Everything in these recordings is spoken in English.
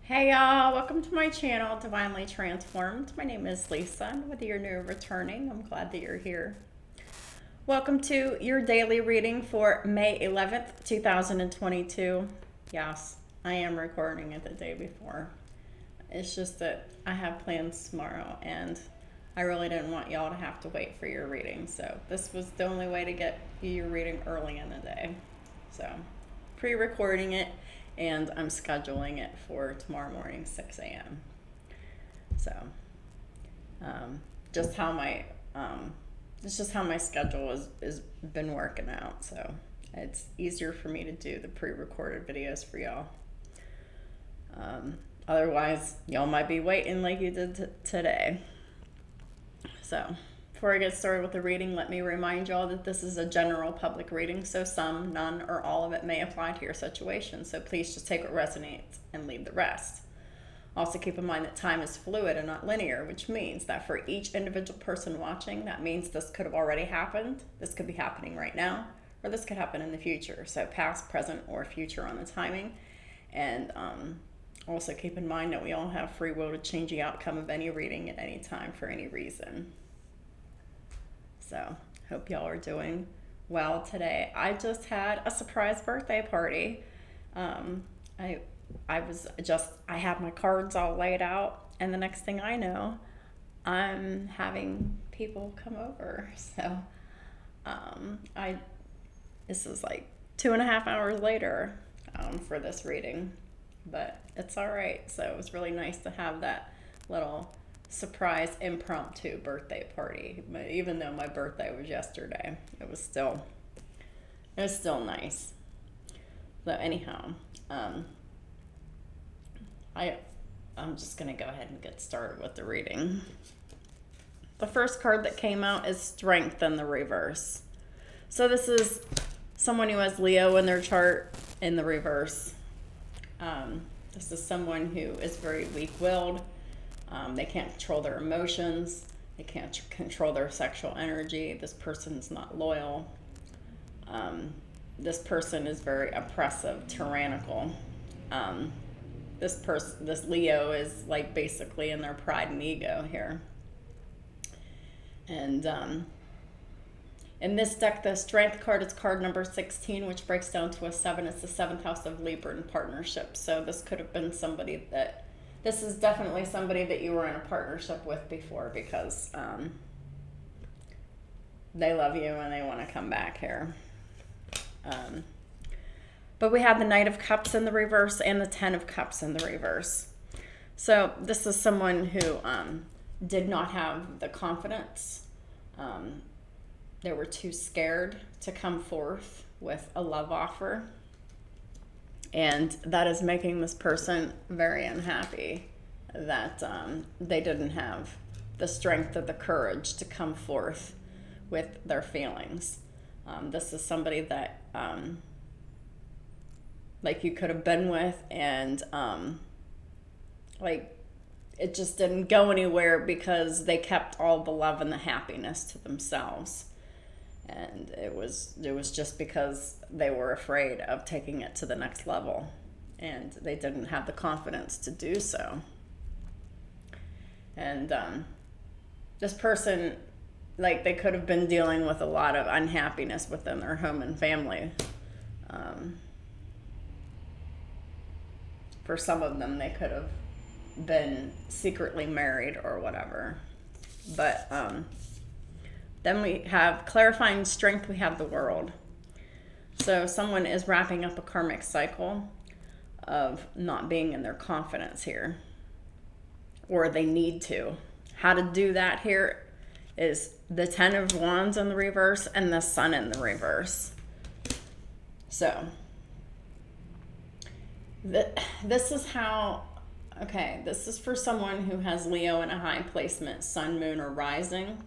Hey y'all, welcome to my channel, Divinely Transformed. My name is Lisa, and whether you're new or returning, I'm glad that you're here. Welcome to your daily reading for May 11th, 2022. Yes, I am recording it the day before. It's just that I have plans tomorrow, and I really didn't want y'all to have to wait for your reading, so this was the only way to get you your reading early in the day. So, pre-recording it, and I'm scheduling it for tomorrow morning, 6 a.m. So, just how my it's just how my schedule is been working out. So it's easier for me to do the pre-recorded videos for y'all. Otherwise, y'all might be waiting like you did today. So, before I get started with the reading, let me remind y'all that this is a general public reading, so some, none, or all of it may apply to your situation. So please just take what resonates and leave the rest. Also keep in mind that time is fluid and not linear, which means that for each individual person watching, that means this could have already happened, this could be happening right now, or this could happen in the future. So past, present, or future on the timing. And also keep in mind that we all have free will to change the outcome of any reading at any time for any reason. So, hope y'all are doing well today. I just had a surprise birthday party. I had my cards all laid out, and the next thing I know, I'm having people come over. So, this is like 2.5 hours later for this reading, but it's all right. So it was really nice to have that little surprise impromptu birthday party. But even though my birthday was yesterday, it was still nice. So anyhow, I'm just gonna go ahead and get started with the reading. The first card that came out is Strength in the reverse. So this is someone who has Leo in their chart in the reverse. This is someone who is very weak-willed. They can't control their emotions. They can't control their sexual energy. This person's not loyal. This person is very oppressive, tyrannical. This Leo is like basically in their pride and ego here. And in this deck, the Strength card is card number 16, which breaks down to a 7. It's the 7th house of Libra and partnership. So this could have been this is definitely somebody that you were in a partnership with before, because they love you and they want to come back here. But we have the Knight of Cups in the reverse and the 10 of Cups in the reverse. So this is someone who did not have the confidence. They were too scared to come forth with a love offer. And that is making this person very unhappy that they didn't have the strength or the courage to come forth with their feelings. This is somebody that like you could have been with, and like it just didn't go anywhere because they kept all the love and the happiness to themselves. And it was just because they were afraid of taking it to the next level, and they didn't have the confidence to do so. And this person, like, they could have been dealing with a lot of unhappiness within their home and family. For some of them, they could have been secretly married or whatever. But then we have clarifying strength. We have the World. So someone is wrapping up a karmic cycle of not being in their confidence here, or they need to. How to do that here is the 10 of Wands in the reverse and the Sun in the reverse. So this is how, okay, this is for someone who has Leo in a high placement, Sun, Moon, or Rising.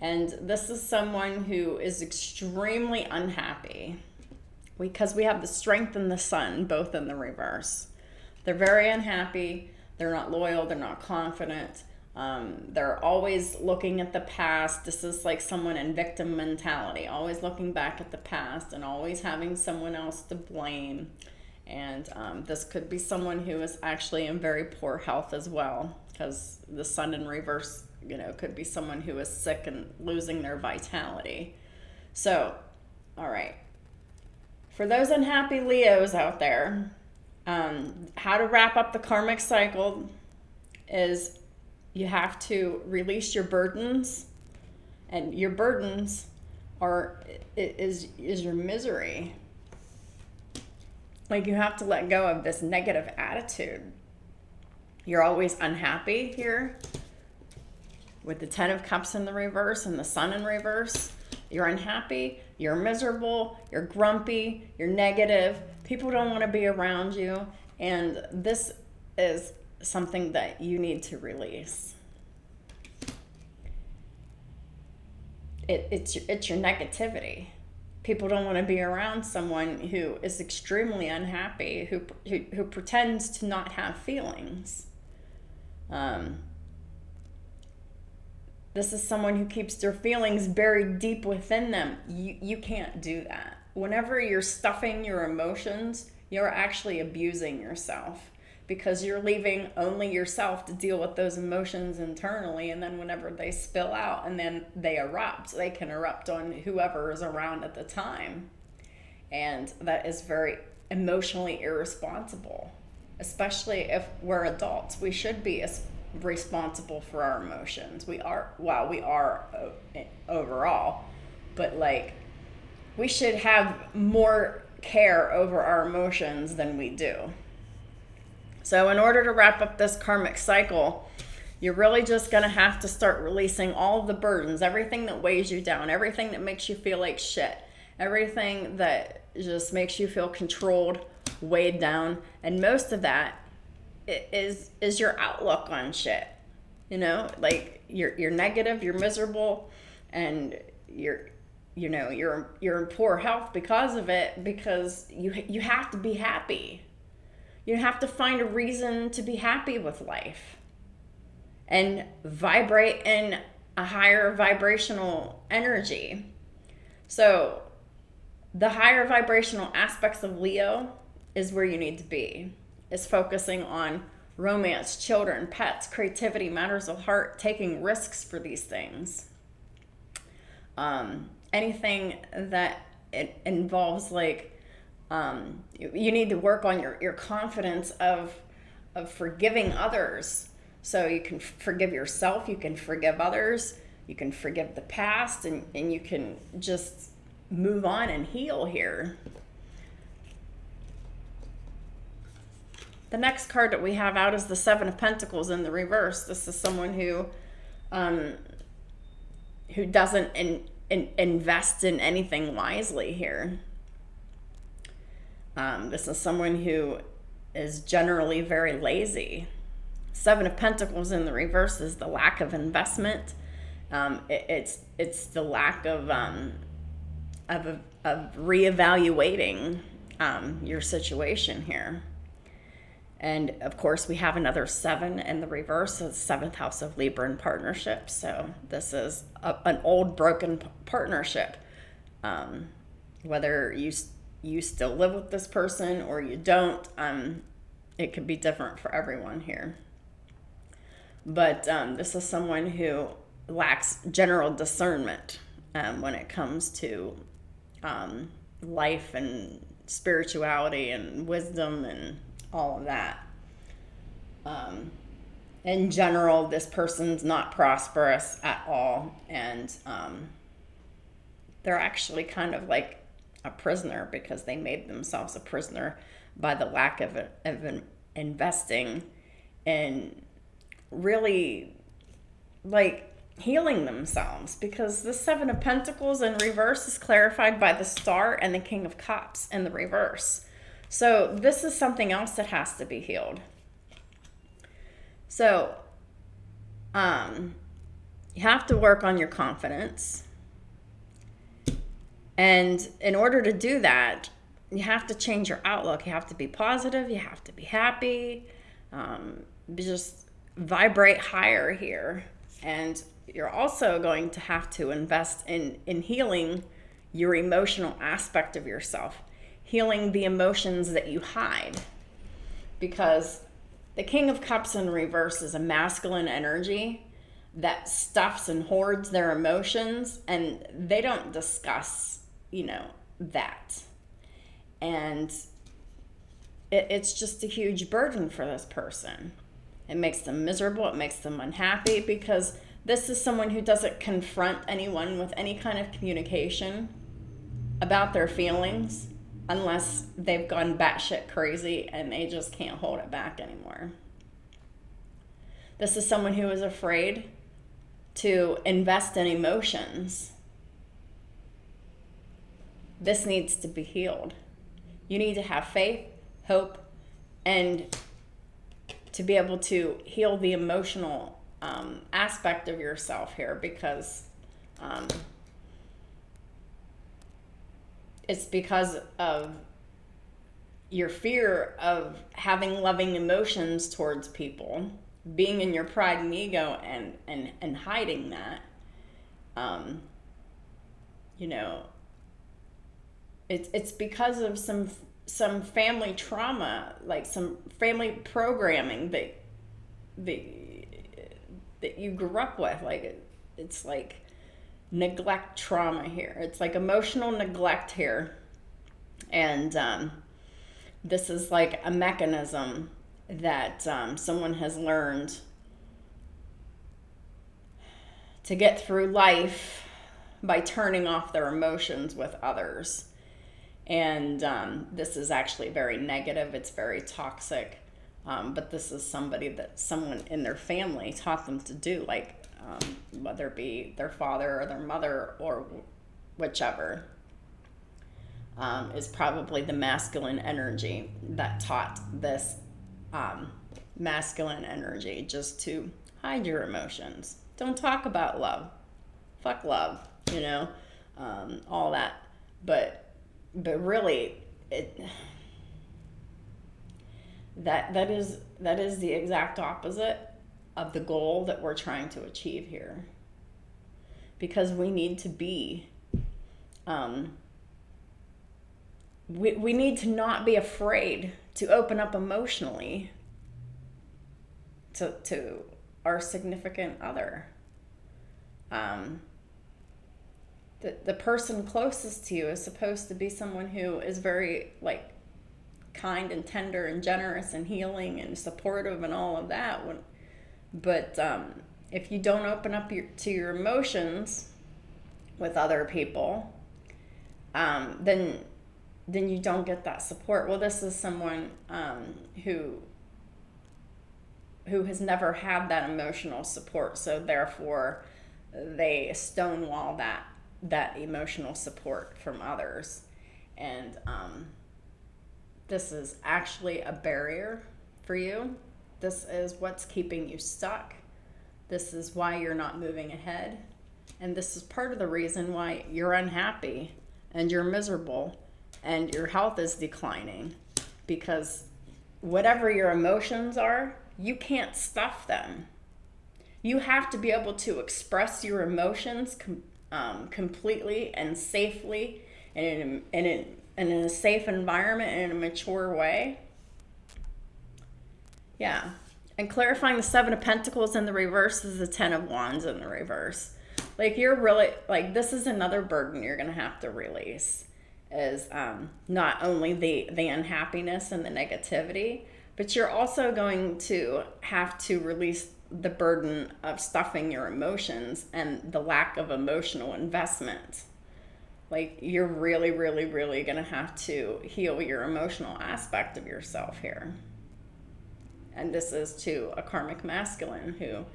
And this is someone who is extremely unhappy because we have the Strength and the Sun both in the reverse. They're very unhappy. They're not loyal. They're not confident. They're always looking at the past. This is like someone in victim mentality, always looking back at the past and always having someone else to blame. And this could be someone who is actually in very poor health as well, because the sun in reverse, could be someone who is sick and losing their vitality. So, all right. For those unhappy Leos out there, how to wrap up the karmic cycle is you have to release your burdens, and your burdens is your misery. Like, you have to let go of this negative attitude. You're always unhappy here with the 10 of Cups in the reverse and the sun in reverse. You're unhappy, you're miserable, you're grumpy, you're negative. People don't want to be around you. And this is something that you need to release. It's your negativity. People don't want to be around someone who is extremely unhappy, who pretends to not have feelings. This is someone who keeps their feelings buried deep within them. You can't do that. Whenever you're stuffing your emotions, you're actually abusing yourself, because you're leaving only yourself to deal with those emotions internally. And then whenever they spill out and then they erupt, they can erupt on whoever is around at the time. And that is very emotionally irresponsible, especially if we're adults. We should be responsible for our emotions. We are overall, but we should have more care over our emotions than we do. So in order to wrap up this karmic cycle, you're really just going to have to start releasing all of the burdens, everything that weighs you down, everything that makes you feel like shit, everything that just makes you feel controlled, weighed down. And most of that is your outlook on shit. You're negative, you're miserable, and you're in poor health because of it, because you have to be happy. You have to find a reason to be happy with life and vibrate in a higher vibrational energy. So the higher vibrational aspects of Leo is where you need to be. It's focusing on romance, children, pets, creativity, matters of heart, taking risks for these things. Anything that it involves you need to work on your confidence of forgiving others. So you can forgive yourself, you can forgive others, you can forgive the past, and you can just move on and heal here. The next card that we have out is the Seven of Pentacles in the reverse. This is someone who doesn't invest in anything wisely here. This is someone who is generally very lazy. Seven of Pentacles in the reverse is the lack of investment. It's the lack of reevaluating your situation here. And of course, we have another 7 in the reverse, so the 7th house of Libra in partnership. So this is an old broken partnership. Whether you still live with this person or you don't, it could be different for everyone here. But this is someone who lacks general discernment when it comes to life and spirituality and wisdom and all of that. In general, this person's not prosperous at all, and they're actually kind of like a prisoner, because they made themselves a prisoner by the lack of investing in really healing themselves, because the 7 of Pentacles in reverse is clarified by the Star and the King of Cups in the reverse. So this is something else that has to be healed. So you have to work on your confidence. And in order to do that, you have to change your outlook. You have to be positive. You have to be happy. Just vibrate higher here. And you're also going to have to invest in healing your emotional aspect of yourself. healing the emotions that you hide. Because the King of Cups in reverse is a masculine energy that stuffs and hoards their emotions, and they don't discuss, that. And it's just a huge burden for this person. It makes them miserable. It makes them unhappy, because this is someone who doesn't confront anyone with any kind of communication about their feelings unless they've gone batshit crazy and they just can't hold it back anymore. This is someone who is afraid to invest in emotions. This needs to be healed. You need to have faith, hope, and to be able to heal the emotional aspect of yourself here, because it's because of your fear of having loving emotions towards people, being in your pride and ego and hiding that. It's because of some family trauma, like some family programming that you grew up with. Like it's like neglect trauma here. It's like emotional neglect here. And this is like a mechanism that someone has learned to get through life by turning off their emotions with others. And this is actually very negative. It's very toxic. But this is somebody that someone in their family taught them to do, like whether it be their father or their mother or whichever, is probably the masculine energy that taught this masculine energy just to hide your emotions. Don't talk about love. Fuck love, all that. But really, that is the exact opposite of the goal that we're trying to achieve here. Because we need to be, we need to not be afraid to open up emotionally to our significant other. The person closest to you is supposed to be someone who is very kind and tender and generous and healing and supportive and all of that. But if you don't open up to your emotions with other people, then you don't get that support. Well, this is someone who has never had that emotional support, so therefore they stonewall that emotional support from others. And this is actually a barrier for you. This is what's keeping you stuck. This is why you're not moving ahead. And this is part of the reason why you're unhappy and you're miserable and your health is declining. Because whatever your emotions are, you can't stuff them. You have to be able to express your emotions completely and safely and in a safe environment and in a mature way. Yeah. And clarifying the Seven of Pentacles in the reverse is the Ten of Wands in the reverse. You're really, this is another burden you're going to have to release, is not only the unhappiness and the negativity, but you're also going to have to release the burden of stuffing your emotions and the lack of emotional investment. You're really, really, really going to have to heal your emotional aspect of yourself here. And this is to a karmic masculine who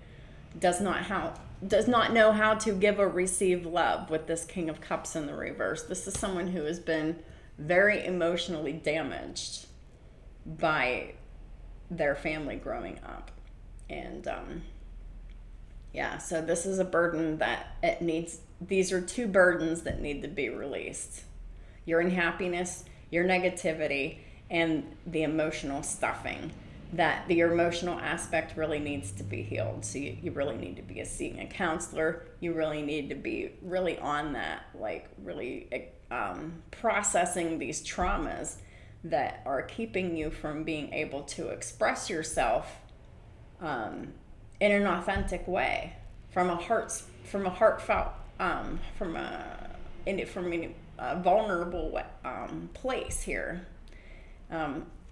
does not know how to give or receive love with this King of Cups in the reverse. This is someone who has been very emotionally damaged by their family growing up. And so this is a burden that these are two burdens that need to be released. Your unhappiness, your negativity, and the emotional stuffing that your emotional aspect really needs to be healed. So you really need to be seeing a counselor. You really need to be really on that, like really processing these traumas that are keeping you from being able to express yourself in an authentic way, from a heartfelt, from a vulnerable place here.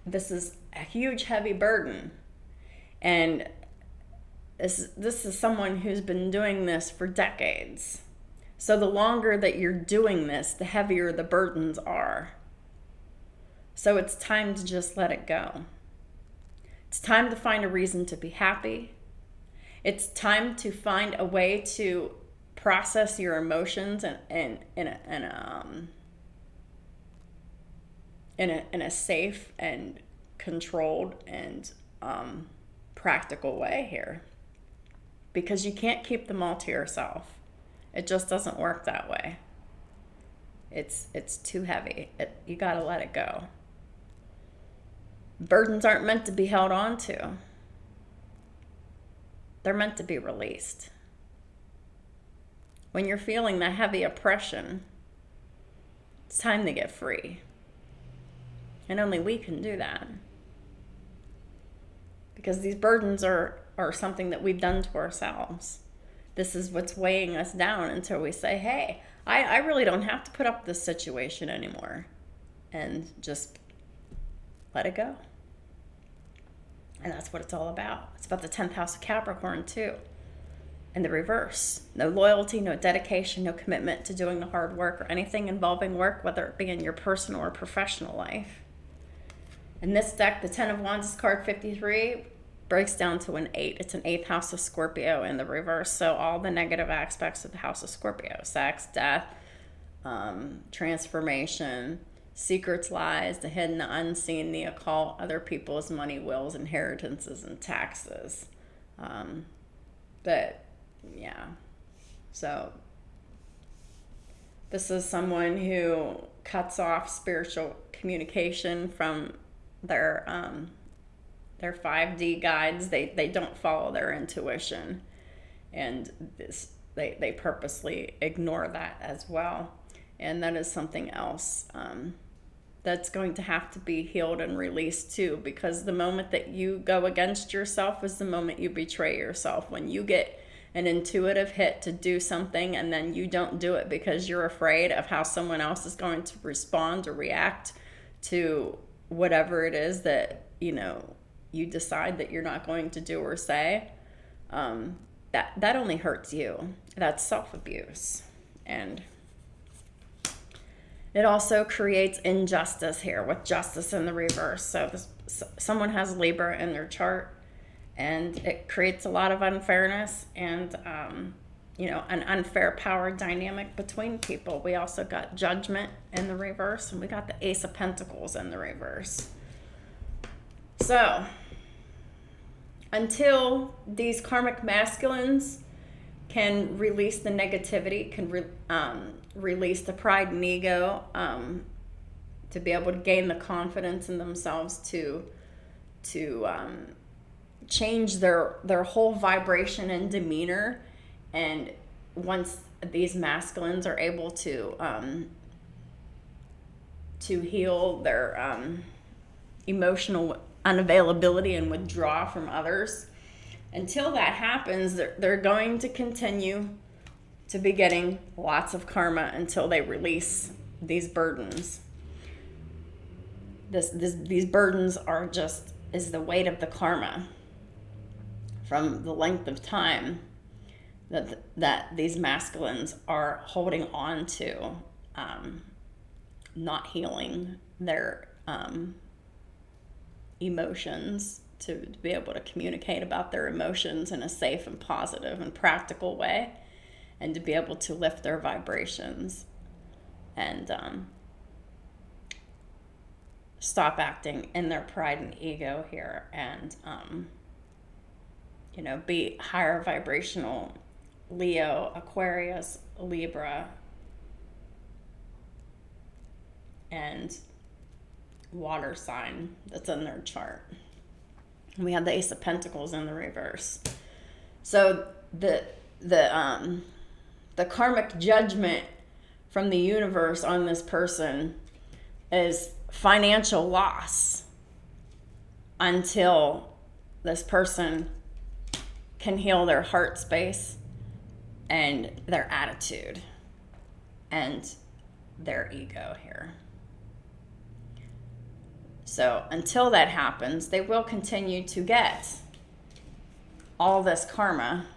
This is a huge, heavy burden, and this is someone who's been doing this for decades. So the longer that you're doing this, the heavier the burdens are. So it's time to just let it go. It's time to find a reason to be happy. It's time to find a way to process your emotions in a safe and controlled and practical way here. Because you can't keep them all to yourself. It just doesn't work that way. It's too heavy. You gotta let it go. Burdens aren't meant to be held on to. They're meant to be released. When you're feeling that heavy oppression, it's time to get free. And only we can do that. Because these burdens are something that we've done to ourselves. This is what's weighing us down until we say, hey, I really don't have to put up with this situation anymore. And just let it go. And that's what it's all about. It's about the 10th house of Capricorn too. And the reverse. No loyalty, no dedication, no commitment to doing the hard work or anything involving work, whether it be in your personal or professional life. In this deck, the 10 of Wands, card 53, breaks down to an 8. It's an 8th house of Scorpio in the reverse. So all the negative aspects of the house of Scorpio: sex, death, transformation, secrets, lies, the hidden, the unseen, the occult, other people's money, wills, inheritances, and taxes. But yeah, so this is someone who cuts off spiritual communication from their 5D guides. They don't follow their intuition, and they purposely ignore that as well. And that is something else that's going to have to be healed and released too, because the moment that you go against yourself is the moment you betray yourself. When you get an intuitive hit to do something and then you don't do it because you're afraid of how someone else is going to respond or react to whatever it is that, you decide that you're not going to do or say, that only hurts you. That's self-abuse. And it also creates injustice here with justice in the reverse. So someone has Libra in their chart, and it creates a lot of unfairness and, an unfair power dynamic between people. We also got Judgment in the reverse, and we got the Ace of Pentacles in the reverse. So until these karmic masculines can release the negativity, can release the pride and ego, to be able to gain the confidence in themselves to change their whole vibration and demeanor. And once these masculines are able to heal their emotional unavailability and withdraw from others, until that happens, they're going to continue to be getting lots of karma until they release these burdens. These burdens is the weight of the karma from the length of time that these masculines are holding on to, not healing their emotions, to be able to communicate about their emotions in a safe and positive and practical way, and to be able to lift their vibrations and stop acting in their pride and ego here, and be higher vibrational Leo, Aquarius, Libra, and water sign that's in their chart. We have the Ace of Pentacles in the reverse. So the karmic judgment from the universe on this person is financial loss until this person can heal their heart space and their attitude and their ego here. So until that happens, they will continue to get all this karma.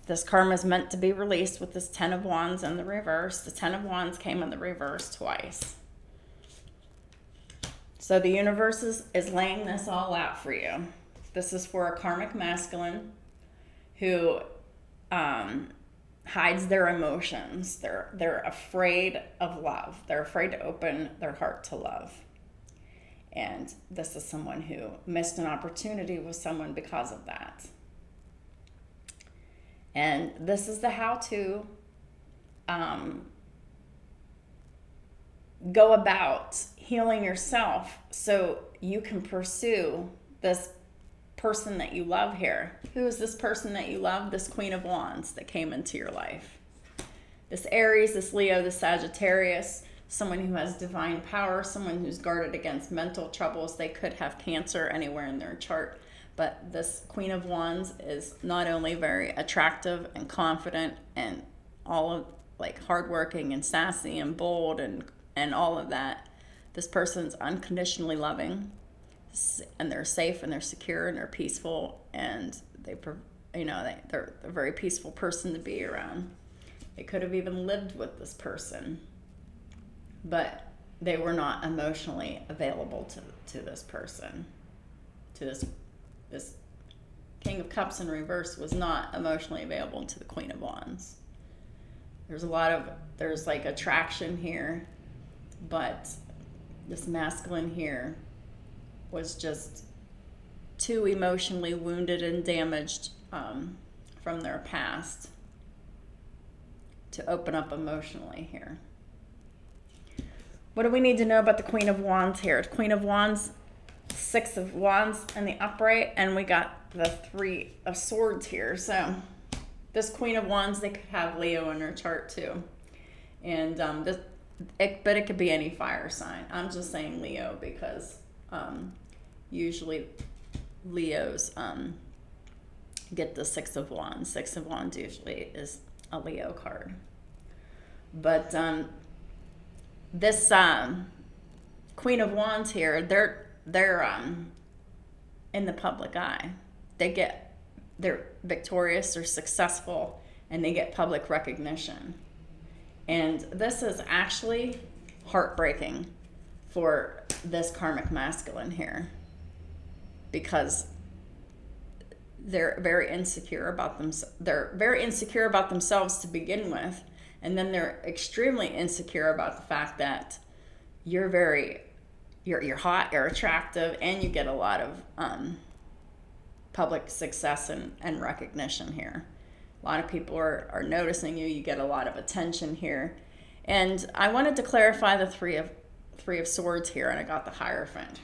This karma is meant to be released with this Ten of Wands in the reverse. The Ten of Wands came in the reverse twice. So the universe is laying this all out for you. This is for a karmic masculine who hides their emotions. They're afraid of love. They're afraid to open their heart to love. And this is someone who missed an opportunity with someone because of that. And this is the how to go about healing yourself so you can pursue this person that you love here. Who is this person that you love? This Queen of Wands that came into your life. This Aries, this Leo, this Sagittarius, someone who has divine power, someone who's guarded against mental troubles. They could have cancer anywhere in their chart. But this Queen of Wands is not only very attractive and confident and all of like hardworking and sassy and bold and all of that. This person's unconditionally loving, and they're safe and they're secure and they're peaceful, and they're a very peaceful person to be around. They could have even lived with this person, but they were not emotionally available to this person. To this King of Cups in reverse was not emotionally available to the Queen of Wands. There's like attraction here, but this masculine here was just too emotionally wounded and damaged from their past to open up emotionally here. What do we need to know about the Queen of Wands here? Queen of Wands, Six of Wands in the upright, and we got the Three of Swords here. So this Queen of Wands, they could have Leo in her chart too. And but it could be any fire sign. I'm just saying Leo because usually Leos get the Six of Wands. Six of Wands usually is a Leo card. But this Queen of Wands here, they're in the public eye. They're victorious or successful, and they get public recognition. And this is actually heartbreaking for this karmic masculine here, because they're very insecure about themselves to begin with, and then they're extremely insecure about the fact that you're hot, you're attractive, and you get a lot of public success and recognition here. A lot of people are noticing you. You get a lot of attention here. And I wanted to clarify the Three of Swords here, and I got the Hierophant.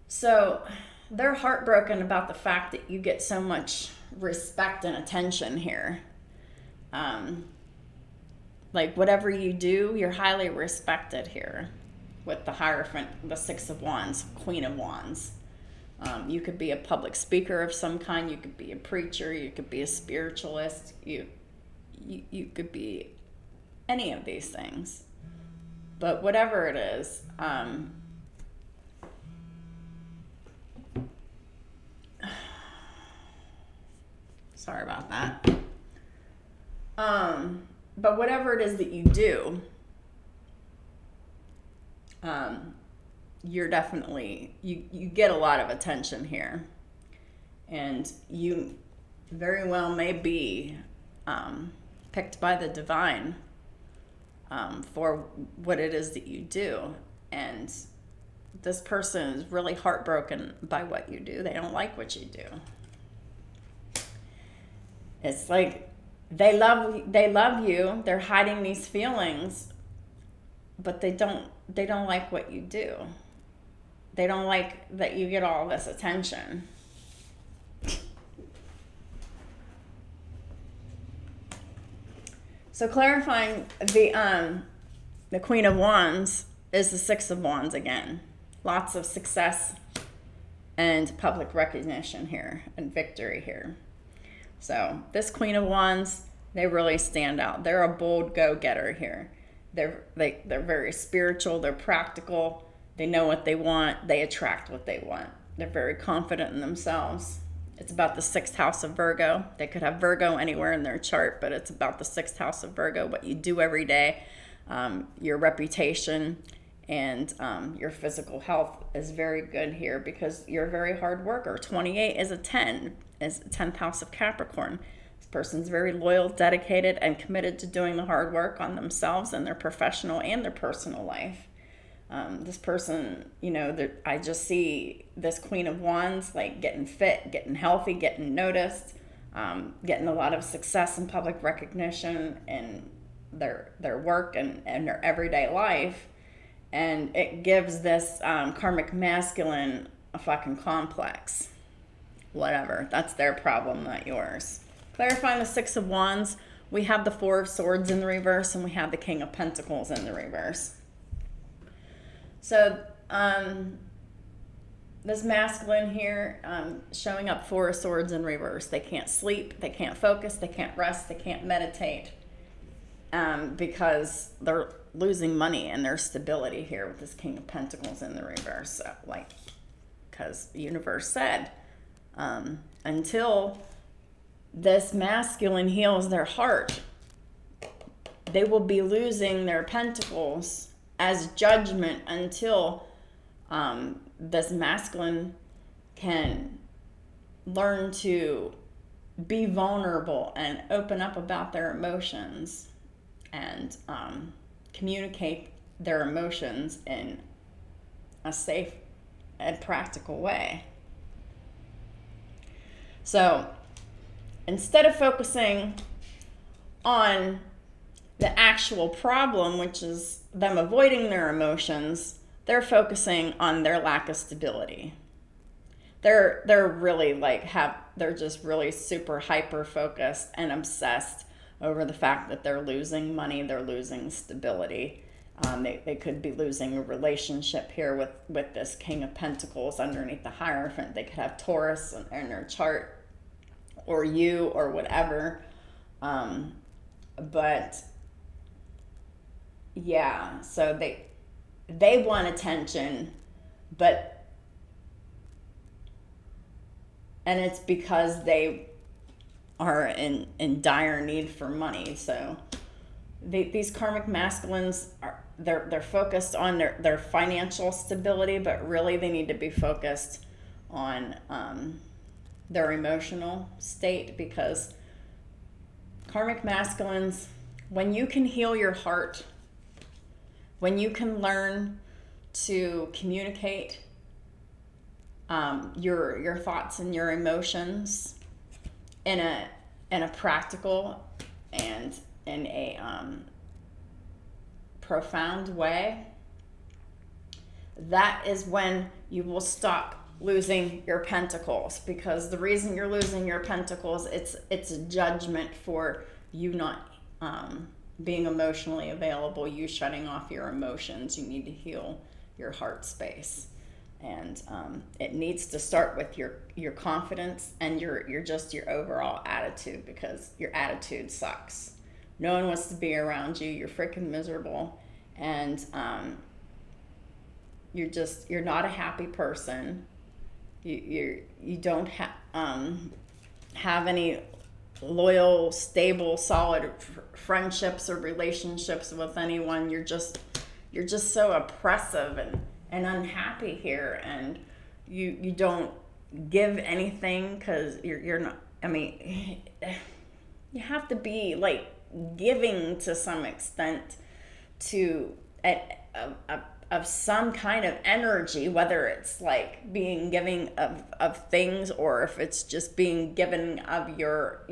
So they're heartbroken about the fact that you get so much respect and attention here. Like whatever you do, you're highly respected here with the Hierophant, the Six of Wands, Queen of Wands. You could be a public speaker of some kind. You could be a preacher. You could be a spiritualist. You could be any of these things. But whatever it is, sorry about that. But whatever it is that you do, you're definitely, you get a lot of attention here. And you very well may be picked by the divine for what it is that you do. And this person is really heartbroken by what you do. They don't like what you do. It's like they love you. They're hiding these feelings, but they don't like what you do. They don't like that you get all this attention. So clarifying the Queen of Wands is the Six of Wands again. Lots of success and public recognition here and victory here. So this Queen of Wands, they really stand out. They're a bold go-getter here. They're very spiritual. They're practical. They know what they want. They attract what they want. They're very confident in themselves. It's about the 6th house of Virgo. They could have Virgo anywhere in their chart, but it's about the 6th house of Virgo, what you do every day, your reputation, and your physical health is very good here because you're a very hard worker. 28 is a 10, is the 10th house of Capricorn. This person's very loyal, dedicated, and committed to doing the hard work on themselves and their professional and their personal life. This person, I just see this Queen of Wands like getting fit, getting healthy, getting noticed, getting a lot of success and public recognition in their work and their everyday life. And it gives this karmic masculine a fucking complex. Whatever. That's their problem, not yours. Clarifying the 6 of Wands, we have the 4 of Swords in the reverse and we have the King of Pentacles in the reverse. So this masculine here showing up 4 of Swords in reverse. They can't sleep, they can't focus, they can't rest, they can't meditate because they're losing money and their stability here with this King of Pentacles in the reverse. So, because the universe said, until this masculine heals their heart, they will be losing their pentacles as judgment until this masculine can learn to be vulnerable and open up about their emotions and communicate their emotions in a safe and practical way. So instead of focusing on the actual problem, which is them avoiding their emotions, they're focusing on their lack of stability. They're really they're just really super hyper focused and obsessed over the fact that they're losing money, they're losing stability. They could be losing a relationship here with this King of Pentacles underneath the Hierophant. They could have Taurus in their chart, or you, or whatever. But yeah, so they want attention, and it's because they are in dire need for money. So these karmic masculines they're focused on their financial stability, but really they need to be focused on their emotional state, because karmic masculines, when you can heal your heart, when you can learn to communicate your thoughts and your emotions in a practical and in a profound way, that is when you will stop losing your pentacles. Because the reason you're losing your pentacles, it's a judgment for you not being emotionally available, you shutting off your emotions. You need to heal your heart space, and it needs to start with your confidence and your overall attitude, because your attitude sucks. No one wants to be around you. You're freaking miserable, and you're not a happy person. You don't have any loyal, stable, solid friendships or relationships with anyone. You're just so oppressive and unhappy here, and you don't give anything because you're not. I mean, you have to be like giving to some extent to of some kind of energy, whether it's like being giving of things, or if it's just being given of your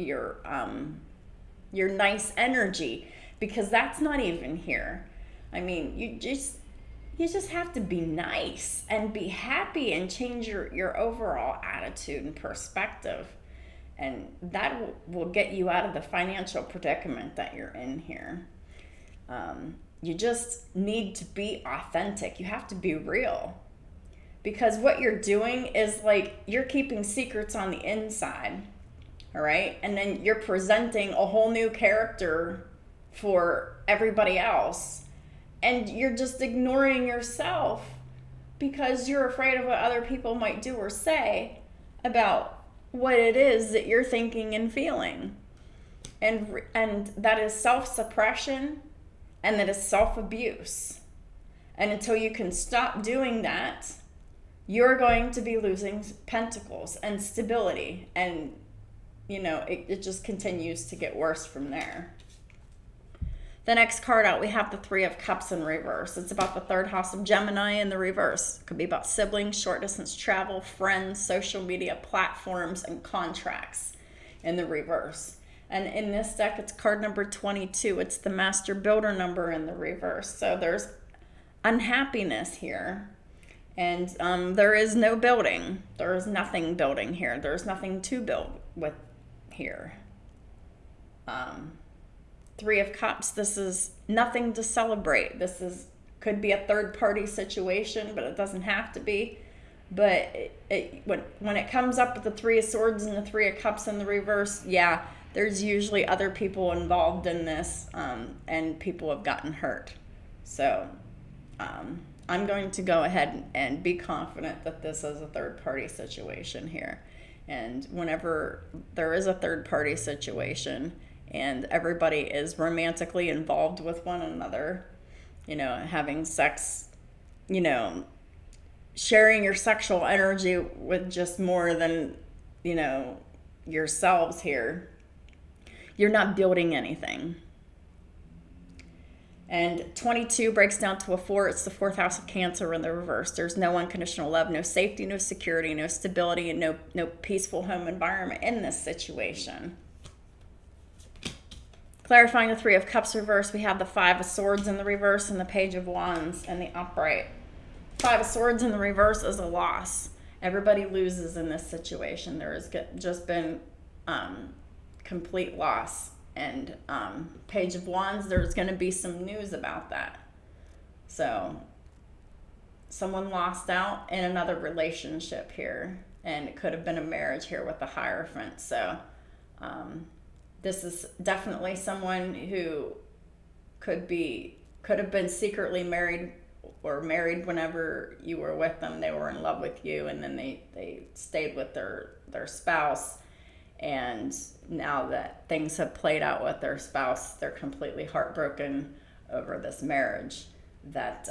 nice energy, because that's not even here. I mean, you you just have to be nice and be happy and change your overall attitude and perspective. And that will get you out of the financial predicament that you're in here. You just need to be authentic. You have to be real. Because what you're doing is like you're keeping secrets on the inside. All right? And then you're presenting a whole new character for everybody else. And you're just ignoring yourself because you're afraid of what other people might do or say about what it is that you're thinking and feeling. And that is self-suppression, and that is self-abuse. And until you can stop doing that, you're going to be losing pentacles and stability. And, it just continues to get worse from there. The next card out, we have the Three of Cups in reverse. It's about the third house of Gemini in the reverse. It could be about siblings, short distance travel, friends, social media platforms, and contracts in the reverse. And in this deck, it's card number 22. It's the Master Builder number in the reverse. So there's unhappiness here. And there is no building. There is nothing building here. There's nothing to build with here. Three of Cups, this is nothing to celebrate. Could be a third-party situation, but it doesn't have to be. But when it comes up with the Three of Swords and the Three of Cups in the reverse, yeah, there's usually other people involved in this, and people have gotten hurt. So I'm going to go ahead and be confident that this is a third-party situation here. And whenever there is a third-party situation and everybody is romantically involved with one another, having sex, sharing your sexual energy with just more than, yourselves here, you're not building anything. And 22 breaks down to a 4. It's the fourth house of Cancer in the reverse. There's no unconditional love, no safety, no security, no stability, and no peaceful home environment in this situation. Clarifying the Three of Cups reverse, we have the Five of Swords in the reverse and the Page of Wands in the upright. Five of Swords in the reverse is a loss. Everybody loses in this situation. There has just been complete loss. And Page of Wands, there's going to be some news about that. So someone lost out in another relationship here. And it could have been a marriage here with the Hierophant. So this is definitely someone who could have been secretly married or married whenever you were with them. They were in love with you, and then they stayed with their spouse. And now that things have played out with their spouse, they're completely heartbroken over this marriage. That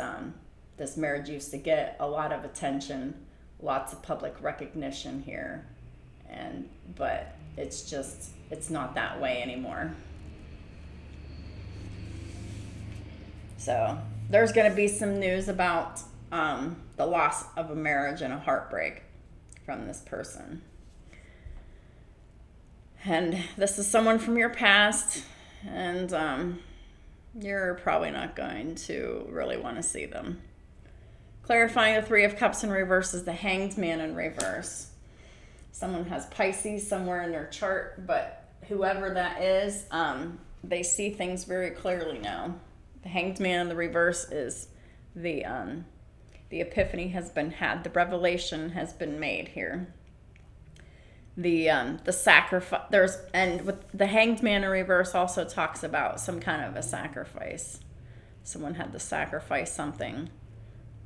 this marriage used to get a lot of attention, lots of public recognition here, but it's not that way anymore. So there's going to be some news about the loss of a marriage and a heartbreak from this person. And this is someone from your past, and you're probably not going to really want to see them. Clarifying the Three of Cups in reverse is the Hanged Man in reverse. Someone has Pisces somewhere in their chart, but whoever that is, they see things very clearly now. The Hanged Man in the reverse is the epiphany has been had. The revelation has been made here. The sacrifice, and with the Hanged Man in reverse also talks about some kind of a sacrifice. Someone had to sacrifice something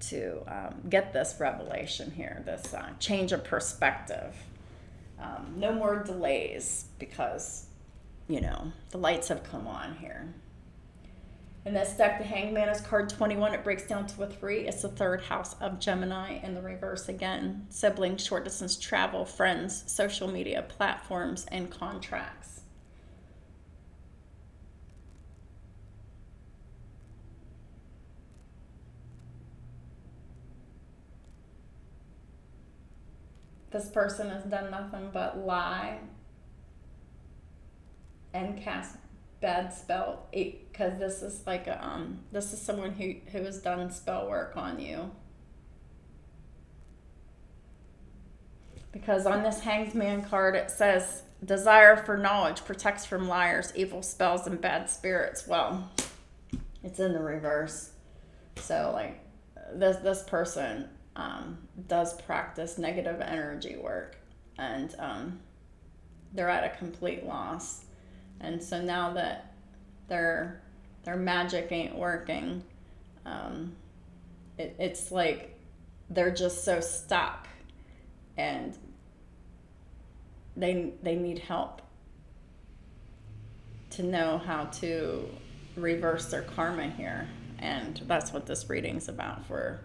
to get this revelation here, this change of perspective. No more delays, because the lights have come on here. In this deck, the Hanged Man is card 21. It breaks down to a 3. It's the third house of Gemini in the reverse again. Siblings, short distance travel, friends, social media platforms, and contracts. This person has done nothing but lie and cast bad spell, because this is like this is someone who has done spell work on you. Because on this Hanged Man card, it says, desire for knowledge protects from liars, evil spells, and bad spirits. Well, it's in the reverse. So, like, this person does practice negative energy work. And they're at a complete loss. And so now that their magic ain't working, it's like they're just so stuck. And they need help to know how to reverse their karma here. And that's what this reading's about for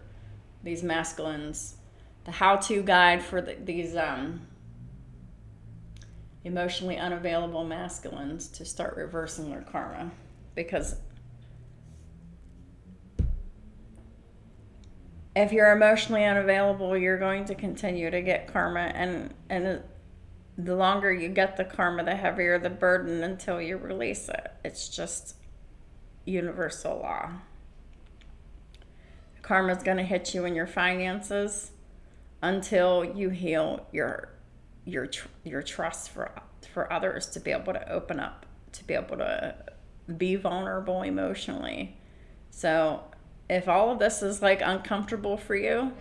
these masculines. The how-to guide for these emotionally unavailable masculines to start reversing their karma. Because if you're emotionally unavailable, you're going to continue to get karma, and the longer you get the karma, the heavier the burden until you release it. It's just universal law. Karma's going to hit you in your finances until you heal your trust for others to be able to open up, to be able to be vulnerable emotionally. So if all of this is like uncomfortable for you,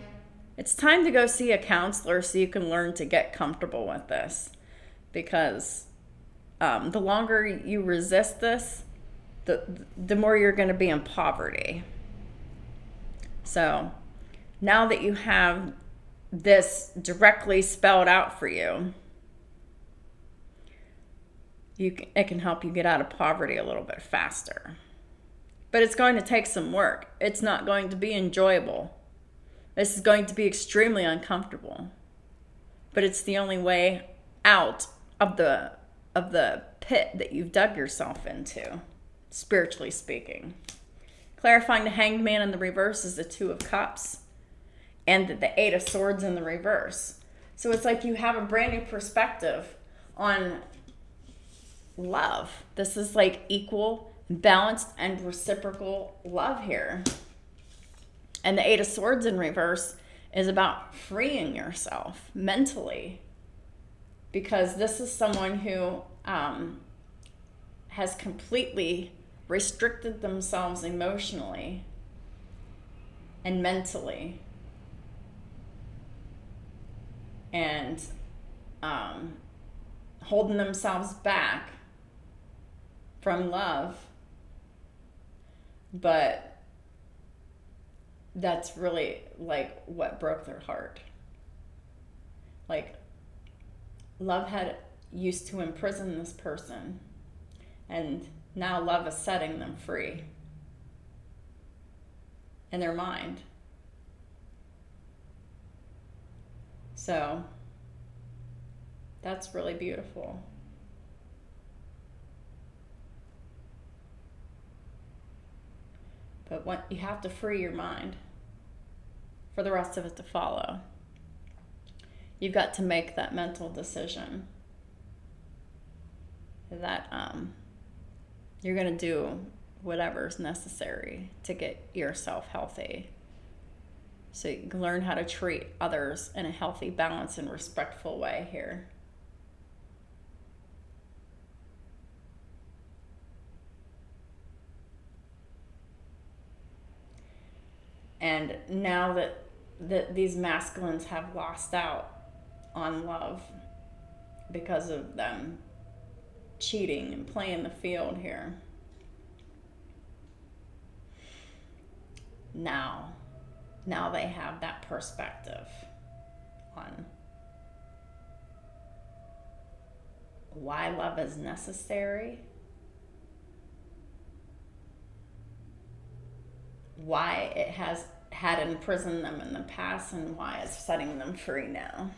it's time to go see a counselor so you can learn to get comfortable with this. Because the longer you resist this, the more you're going to be in poverty. So now that you have this directly spelled out for you, it can help you get out of poverty a little bit faster. But it's going to take some work. It's not going to be enjoyable. This is going to be extremely uncomfortable. But it's the only way out of the pit that you've dug yourself into, spiritually speaking. Clarifying the Hanged Man in the reverse is the Two of Cups and the Eight of Swords in the reverse. So it's like you have a brand new perspective on love. This is like equal, balanced, and reciprocal love here. And the Eight of Swords in reverse is about freeing yourself mentally. Because this is someone who has completely restricted themselves emotionally and mentally. And holding themselves back from love. But that's really like what broke their heart. Like, love had used to imprison this person, and now love is setting them free in their mind. So that's really beautiful. But you have to free your mind for the rest of it to follow. You've got to make that mental decision that you're going to do whatever's necessary to get yourself healthy. So you can learn how to treat others in a healthy, balanced, and respectful way here. And now that these masculines have lost out on love because of them cheating and playing the field here, now they have that perspective on why love is necessary, why it has had imprisoned them in the past, and why it's setting them free now.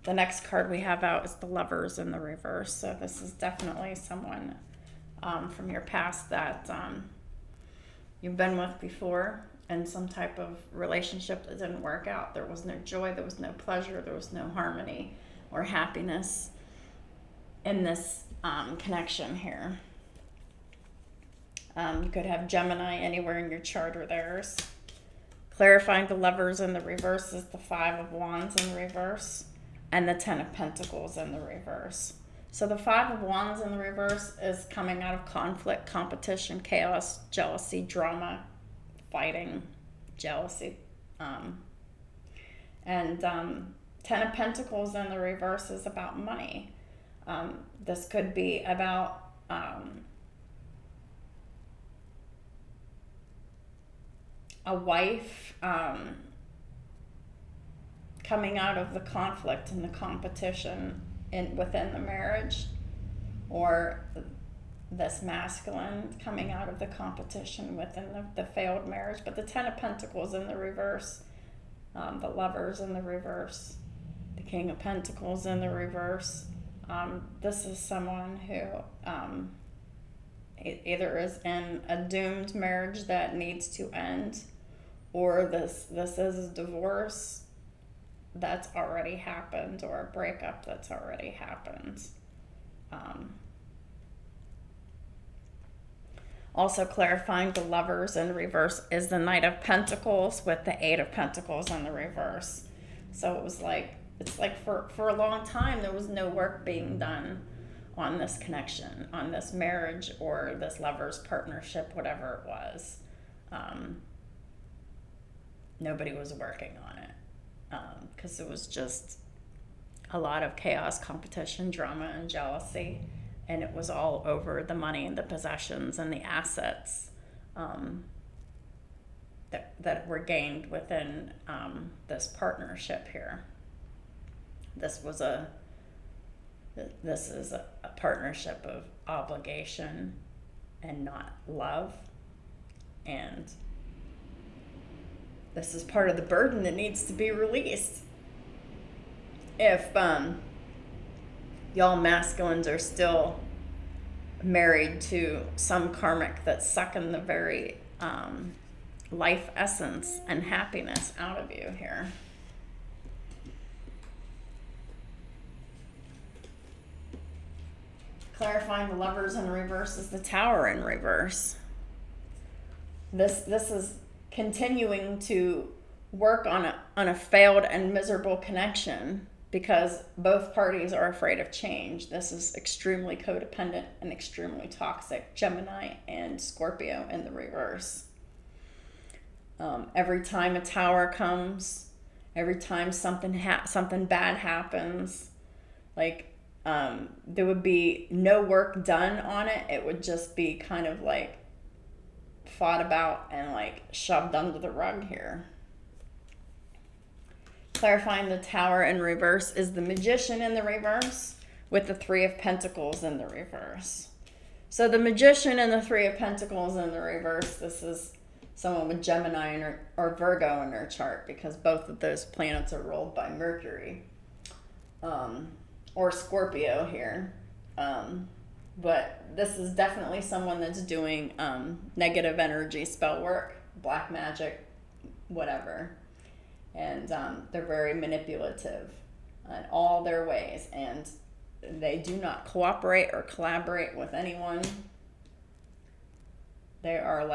The next card we have out is the Lovers in the reverse. So this is definitely someone from your past that you've been with before, in some type of relationship that didn't work out. There was no joy, there was no pleasure, there was no harmony or happiness in this connection here. You could have Gemini anywhere in your chart or theirs. Clarifying the Lovers in the reverse is the Five of Wands in the reverse and the Ten of Pentacles in the reverse. So the Five of Wands in the reverse is coming out of conflict, competition, chaos, jealousy, drama, fighting, jealousy. And Ten of Pentacles in the reverse is about money. This could be about a wife coming out of the conflict and the competition within the marriage, or this masculine coming out of the competition within the failed marriage. But the Ten of Pentacles in the reverse, the Lovers in the reverse, the King of Pentacles in the reverse. This is someone who either is in a doomed marriage that needs to end, or this is a divorce that's already happened, or a breakup that's already happened. Also clarifying the Lovers in reverse is the Knight of Pentacles with the Eight of Pentacles in the reverse. So it's like for a long time there was no work being done on this connection, on this marriage or this lover's partnership, whatever it was. Nobody was working on it because it was just a lot of chaos, competition, drama, and jealousy. And it was all over the money and the possessions and the assets that were gained within this partnership here. This is a partnership of obligation and not love. And this is part of the burden that needs to be released. If y'all masculines are still married to some karmic that's sucking the very life essence and happiness out of you here. Clarifying the Lovers in reverse is the Tower in reverse. This is continuing to work on a failed and miserable connection because both parties are afraid of change. This is extremely codependent and extremely toxic. Gemini and Scorpio in the reverse. Every time a Tower comes, every time something bad happens, like there would be no work done on it. It would just be kind of like fought about and like shoved under the rug here. Clarifying the Tower in reverse is the Magician in the reverse with the Three of Pentacles in the reverse. So the Magician and the Three of Pentacles in the reverse, this is someone with Gemini or Virgo in their chart, because both of those planets are ruled by Mercury. Or Scorpio here. But this is definitely someone that's doing negative energy spell work, black magic, whatever. And they're very manipulative in all their ways. And they do not cooperate or collaborate with anyone. They are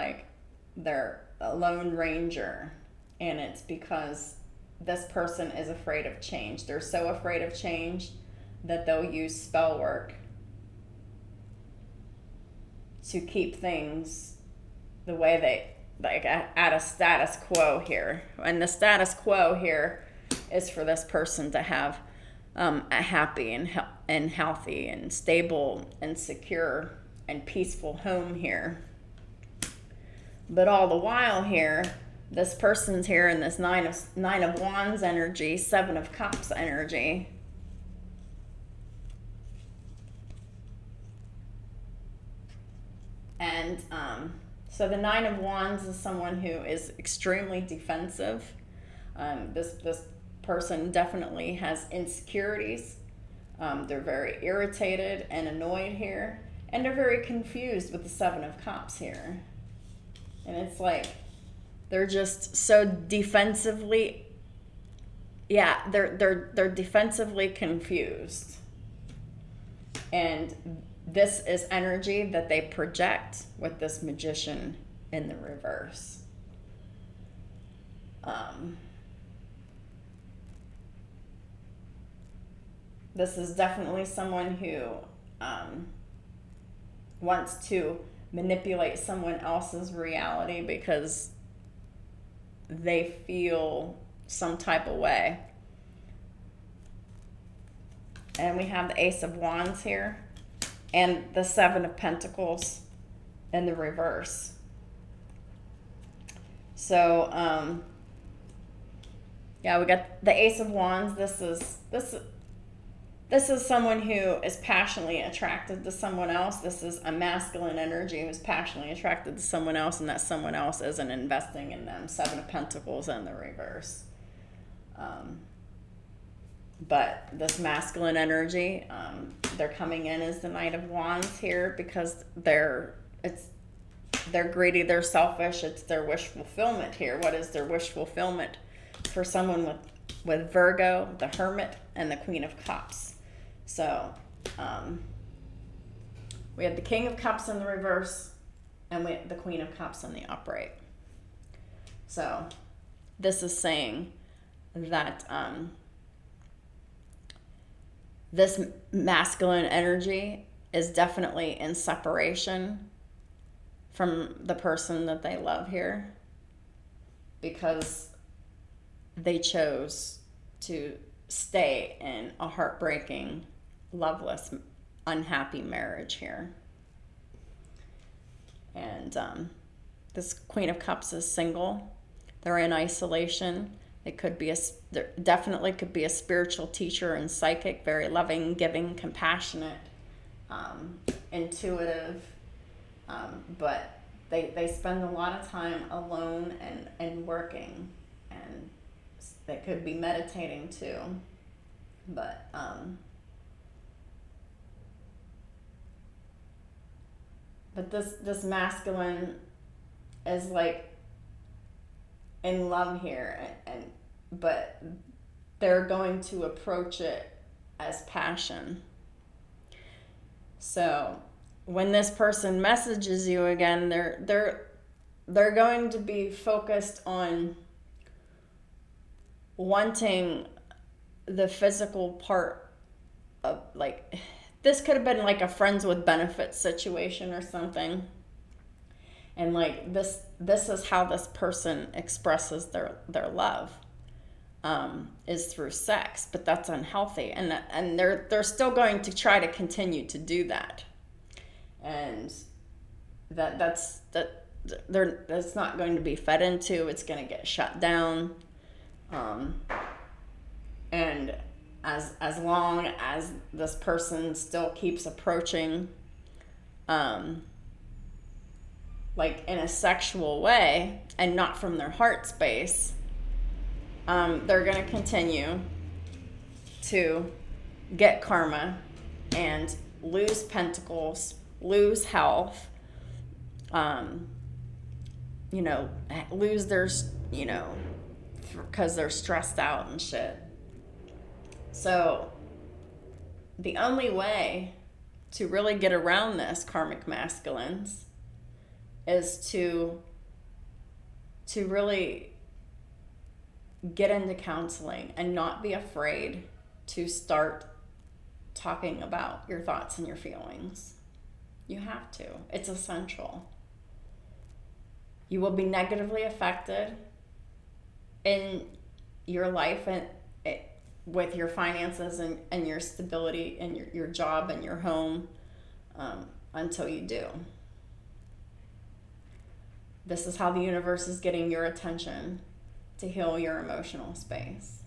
they're a lone ranger. And it's because this person is afraid of change. They're so afraid of change that they'll use spell work to keep things the way they, like at a status quo here. And the status quo here is for this person to have a happy and healthy and stable and secure and peaceful home here. But all the while here, this person's here in this Nine of Wands energy, Seven of Cups energy. And so the Nine of Wands is someone who is extremely defensive. This person definitely has insecurities. They're very irritated and annoyed here. And they're very confused with the Seven of Cups here. And it's like They're just so defensively, yeah, they're defensively confused. And this is energy that they project with this Magician in the reverse. This is definitely someone who wants to manipulate someone else's reality because they feel some type of way. And we have the Ace of Wands here and the Seven of Pentacles in the reverse. So, yeah, we got the Ace of Wands. This is someone who is passionately attracted to someone else. This is a masculine energy who's passionately attracted to someone else, and that someone else isn't investing in them. Seven of Pentacles in the reverse. But this masculine energy, they're coming in as the Knight of Wands here because they're greedy, they're selfish, it's their wish fulfillment here. What is their wish fulfillment? For someone with Virgo, the Hermit, and the Queen of Cups. So we have the King of Cups in the reverse, and we have the Queen of Cups in the upright. So this is saying that this masculine energy is definitely in separation from the person that they love here because they chose to stay in a heartbreaking, loveless, unhappy marriage here. And this Queen of Cups is single. They're in isolation. It could be there definitely could be a spiritual teacher and psychic, very loving, giving, compassionate, intuitive, but they spend a lot of time alone and working, and they could be meditating too, but this masculine is like in love here, but they're going to approach it as passion. So when this person messages you again, they're going to be focused on wanting the physical part of, like, this could have been like a friends with benefits situation or something. And like this is how this person expresses their love, is through sex, but that's unhealthy, and they're still going to try to continue to do that, and that's not going to be fed into. It's going to get shut down, and as long as this person still keeps approaching, like in a sexual way and not from their heart space, they're going to continue to get karma and lose pentacles, lose health, lose their, because they're stressed out and shit. So the only way to really get around this, karmic masculines, is to really get into counseling and not be afraid to start talking about your thoughts and your feelings. You have to. It's essential. You will be negatively affected in your life and with your finances and your stability and your job and your home, until you do. This is how the universe is getting your attention to heal your emotional space.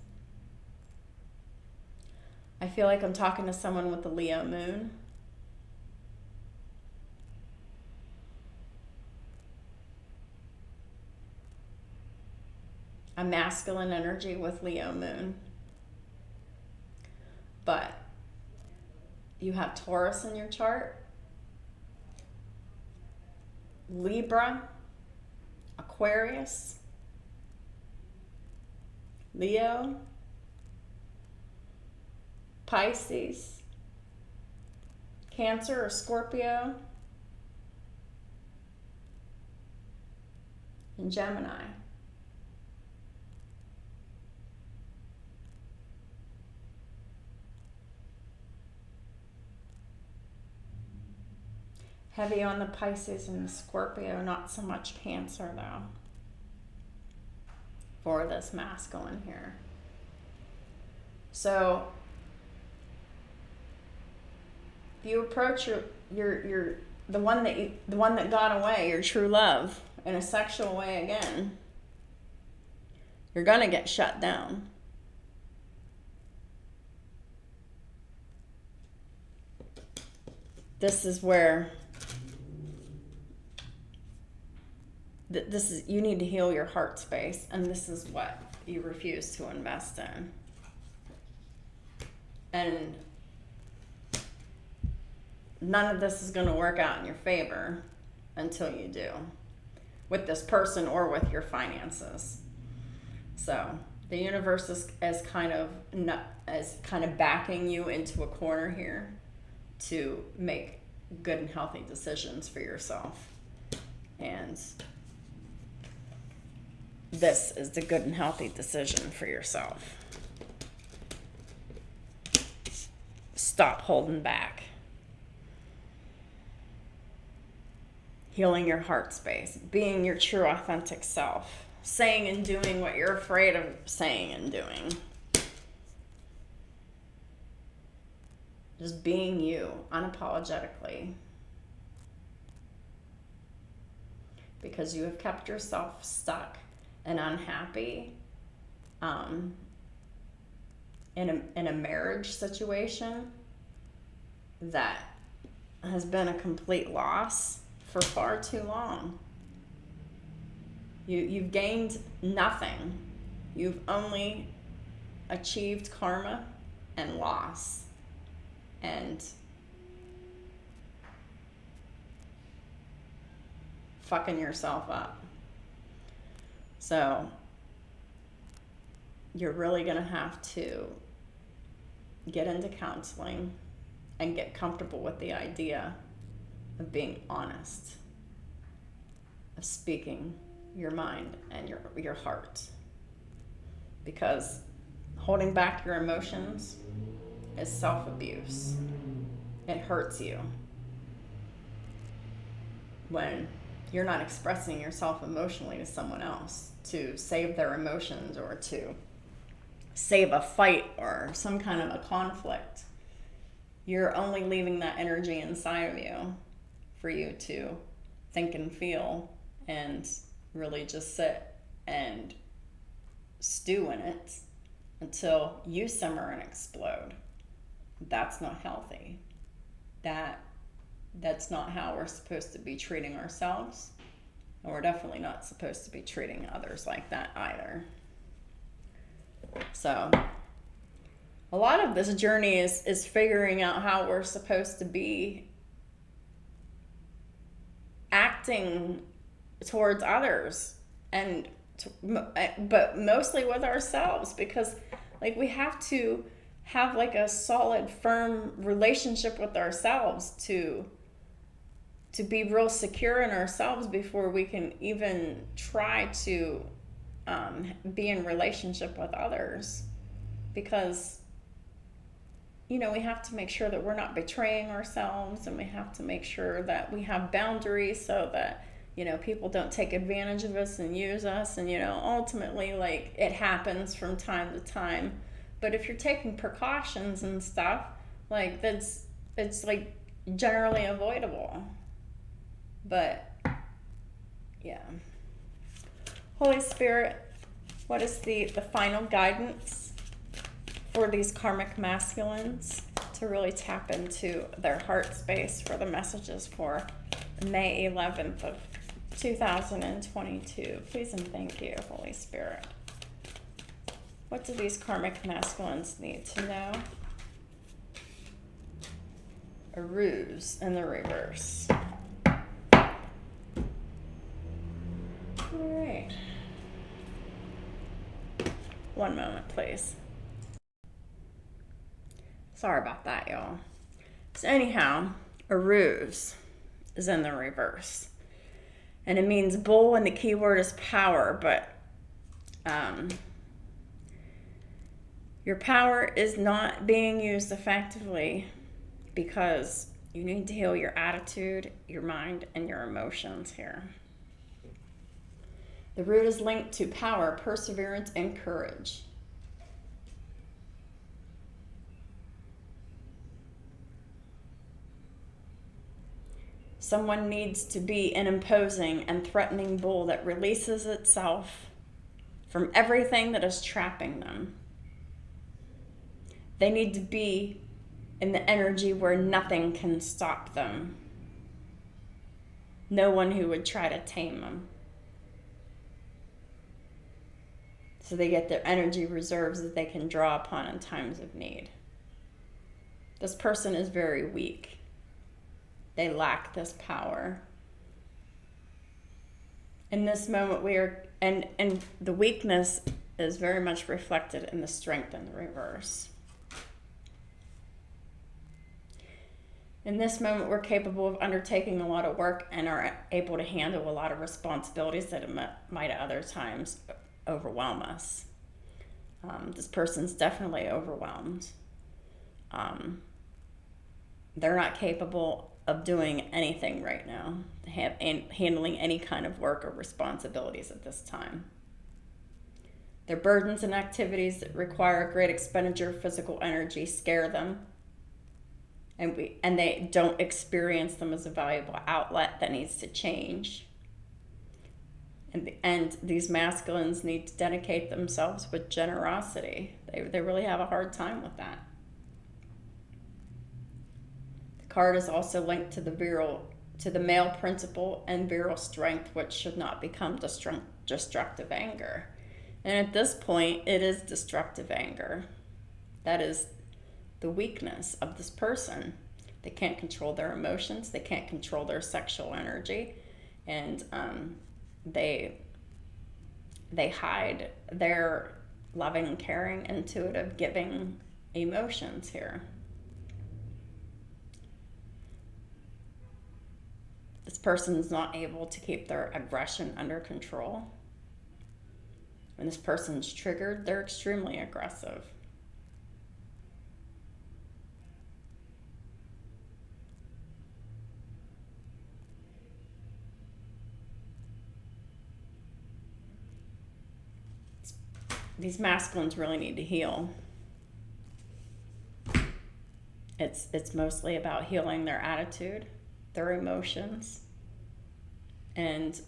I feel like I'm talking to someone with the Leo moon. A masculine energy with Leo moon. But you have Taurus in your chart, Libra, Aquarius, Leo, Pisces, Cancer or Scorpio, and Gemini. Heavy on the Pisces and the Scorpio, not so much Cancer though, for this masculine here. So if you approach the one that got away, your true love, in a sexual way again, you're gonna get shut down. This is where you need to heal your heart space, and this is what you refuse to invest in. And none of this is going to work out in your favor until you do, with this person or with your finances. So the universe is kind of backing you into a corner here to make good and healthy decisions for yourself. And this is the good and healthy decision for yourself. Stop holding back. Healing your heart space, being your true authentic self, saying and doing what you're afraid of saying and doing. Just being you, unapologetically. Because you have kept yourself stuck and unhappy in a marriage situation that has been a complete loss for far too long. You've gained nothing. You've only achieved karma and loss. And fucking yourself up. So you're really going to have to get into counseling and get comfortable with the idea of being honest, of speaking your mind and your heart. Because holding back your emotions is self-abuse. It hurts you when you're not expressing yourself emotionally to someone else to save their emotions or to save a fight or some kind of a conflict. You're only leaving that energy inside of you for you to think and feel and really just sit and stew in it until you simmer and explode. That's not healthy. That's not how we're supposed to be treating ourselves. And we're definitely not supposed to be treating others like that either. So a lot of this journey is figuring out how we're supposed to be acting towards others, but mostly with ourselves, because like we have to have like a solid, firm relationship with ourselves to be real secure in ourselves before we can even try to be in relationship with others. Because, you know, we have to make sure that we're not betraying ourselves, and we have to make sure that we have boundaries so that, you know, people don't take advantage of us and use us. And, you know, ultimately, like, it happens from time to time. But if you're taking precautions and stuff, like, it's like generally avoidable. But yeah. Holy Spirit, what is the final guidance for these karmic masculines to really tap into their heart space for the messages for May 11th of 2022? Please and thank you, Holy Spirit. What do these karmic masculines need to know? A ruse in the reverse. All right. One moment, please. Sorry about that, y'all. So anyhow, a ruse is in the reverse. And it means bull, and the key word is power, but your power is not being used effectively because you need to heal your attitude, your mind, and your emotions here. The root is linked to power, perseverance, and courage. Someone needs to be an imposing and threatening bull that releases itself from everything that is trapping them. They need to be in the energy where nothing can stop them. No one who would try to tame them. So they get their energy reserves that they can draw upon in times of need. This person is very weak. They lack this power. In this moment, and the weakness is very much reflected in the strength in the reverse. In this moment, we're capable of undertaking a lot of work and are able to handle a lot of responsibilities that might at other times overwhelm us. This person's definitely overwhelmed. They're not capable of doing anything right now, handling any kind of work or responsibilities at this time. Their burdens and activities that require great expenditure of physical energy scare them, and they don't experience them as a valuable outlet that needs to change. And these masculines need to dedicate themselves with generosity. They really have a hard time with that. The card is also linked to the male principle and virile strength, which should not become destructive anger. And at this point, it is destructive anger. That is the weakness of this person. They can't control their emotions. They can't control their sexual energy. And they hide their loving, caring, intuitive, giving emotions here. This person is not able to keep their aggression under control. When this person's triggered, they're extremely aggressive. These masculines really need to heal. It's mostly about healing their attitude, their emotions, and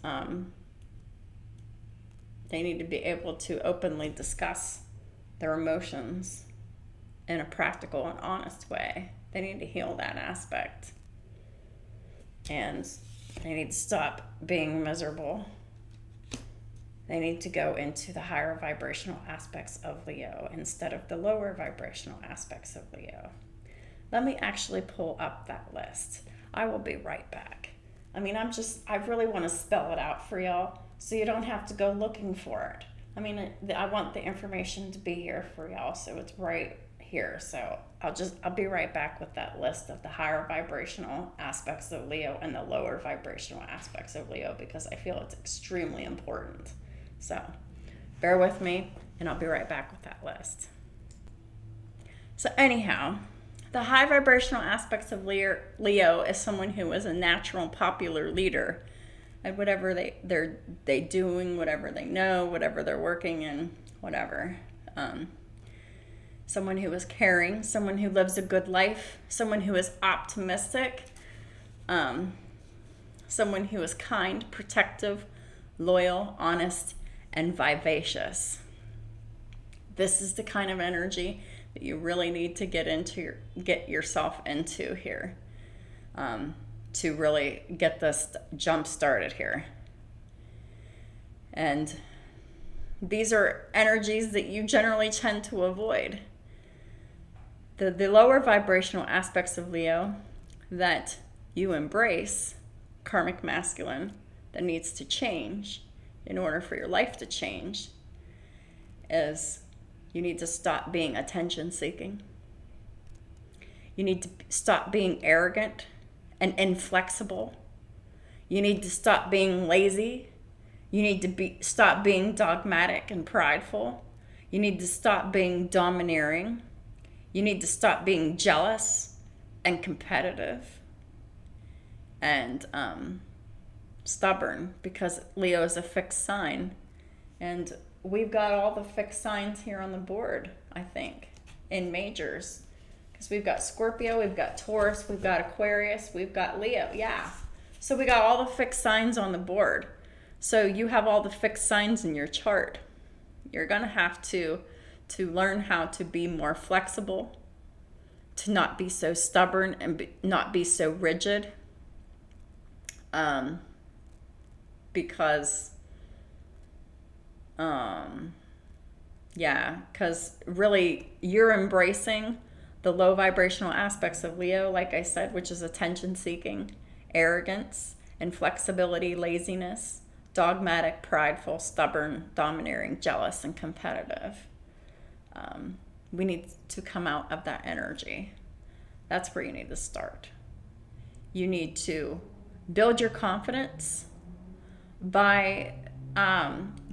they need to be able to openly discuss their emotions in a practical and honest way. They need to heal that aspect. And they need to stop being miserable. They need to go into the higher vibrational aspects of Leo instead of the lower vibrational aspects of Leo. Let me actually pull up that list. I will be right back. I really want to spell it out for y'all so you don't have to go looking for it. I want the information to be here for y'all, so it's right here. So I'll be right back with that list of the higher vibrational aspects of Leo and the lower vibrational aspects of Leo, because I feel it's extremely important. So bear with me, and I'll be right back with that list. So anyhow, the high vibrational aspects of Leo is someone who is a natural popular leader at whatever they're doing, whatever they know, whatever they're working in, whatever. Someone who is caring, someone who lives a good life, someone who is optimistic, someone who is kind, protective, loyal, honest, and vivacious. This is the kind of energy that you really need to get yourself into here, to really get this jump started here. And these are energies that you generally tend to avoid. The lower vibrational aspects of Leo that you embrace, karmic masculine, that needs to change in order for your life to change, is You need to stop being attention seeking. You need to stop being arrogant and inflexible. You need to stop being lazy. You need to stop being dogmatic and prideful. You need to stop being domineering. You need to stop being jealous and competitive and stubborn, because Leo is a fixed sign. And we've got all the fixed signs here on the board, I think, in majors. Because we've got Scorpio, we've got Taurus, we've got Aquarius, we've got Leo. Yeah. So we got all the fixed signs on the board. So you have all the fixed signs in your chart. You're going to have to learn how to be more flexible, to not be so stubborn and not be so rigid. Because really you're embracing the low vibrational aspects of Leo, like I said, which is attention seeking, arrogance, inflexibility, laziness, dogmatic, prideful, stubborn, domineering, jealous, and competitive. We need to come out of that energy. That's where you need to start. You need to build your confidence by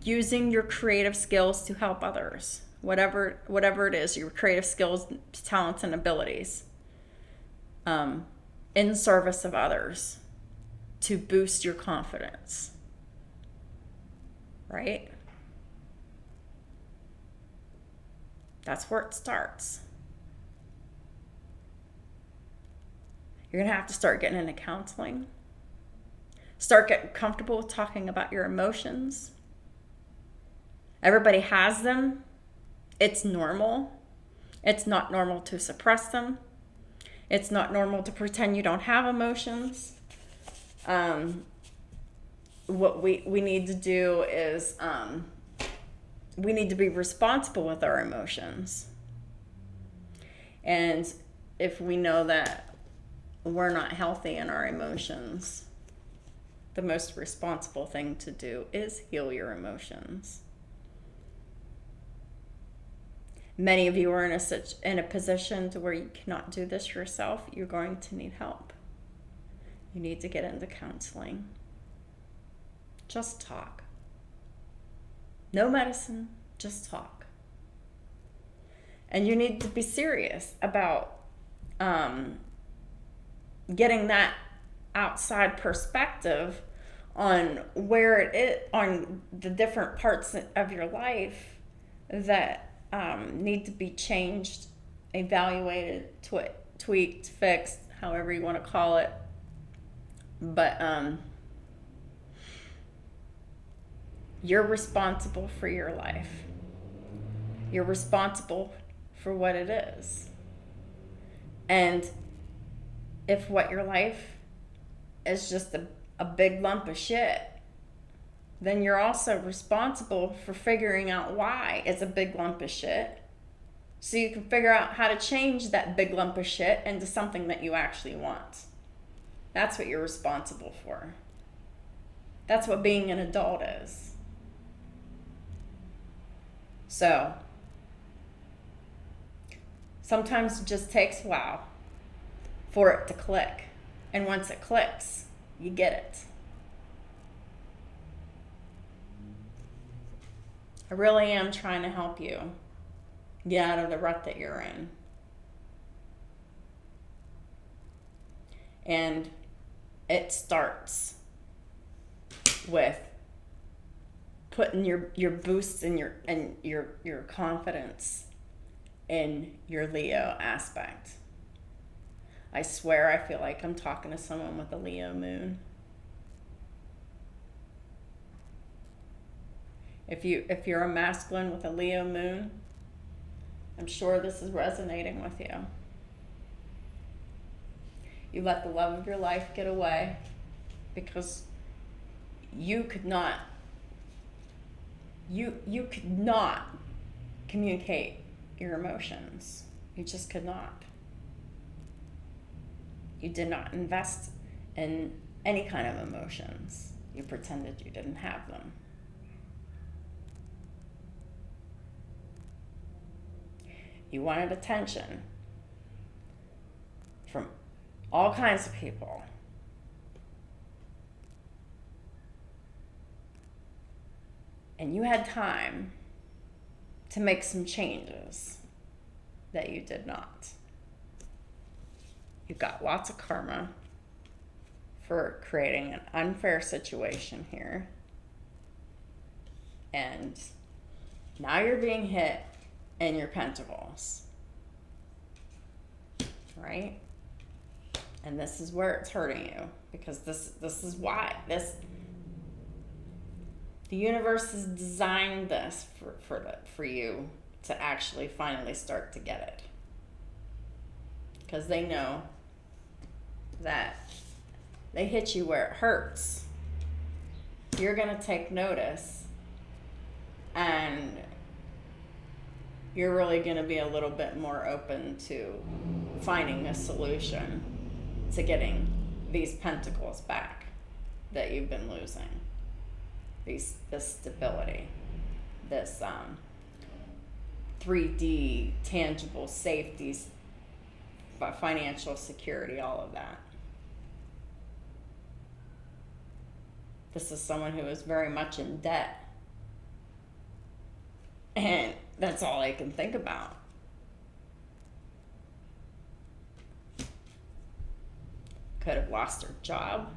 using your creative skills to help others, whatever it is, your creative skills, talents, and abilities, in service of others, to boost your confidence, right? That's where it starts. You're going to have to start getting into counseling. Start getting comfortable with talking about your emotions. Everybody has them. It's normal. It's not normal to suppress them. It's not normal to pretend you don't have emotions. What we need to do is we need to be responsible with our emotions. And if we know that we're not healthy in our emotions, the most responsible thing to do is heal your emotions. Many of you are in a position to where you cannot do this yourself. You're going to need help. You need to get into counseling. Just talk. No medicine, just talk. And you need to be serious about getting that outside perspective on where it is, on the different parts of your life that need to be changed, evaluated, tweaked, fixed, however you want to call it. But you're responsible for your life. You're responsible for what it is. And if what your life is just a big lump of shit, then you're also responsible for figuring out why it's a big lump of shit, so you can figure out how to change that big lump of shit into something that you actually want. That's what you're responsible for. That's what being an adult is. So, sometimes it just takes a while for it to click. And once it clicks, you get it. I really am trying to help you get out of the rut that you're in. And it starts with putting your boosts and your confidence in your Leo aspect. I swear I feel like I'm talking to someone with a Leo moon. If you're a masculine with a Leo moon, I'm sure this is resonating with you. You let the love of your life get away because you could not communicate your emotions. You just could not. You did not invest in any kind of emotions. You pretended you didn't have them. You wanted attention from all kinds of people. And you had time to make some changes that you did not. You got lots of karma for creating an unfair situation here. And now you're being hit in your pentacles. Right? And this is where it's hurting you. Because this is why. The universe has designed this for you to actually finally start to get it. Because they know that they hit you where it hurts. You're going to take notice, and you're really going to be a little bit more open to finding a solution to getting these pentacles back that you've been losing. This stability, this 3D tangible safeties, financial security, all of that. This is someone who is very much in debt, and that's all I can think about. Could have lost their job.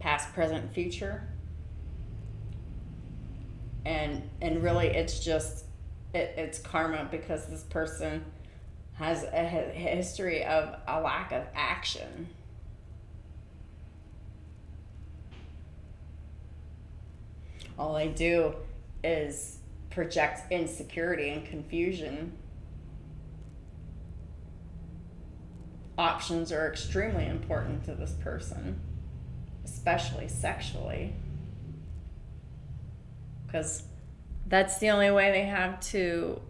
Past, present, future. And really it's just, it's karma, because this person has a history of a lack of action. All they do is project insecurity and confusion. Options are extremely important to this person, especially sexually, because that's the only way they have to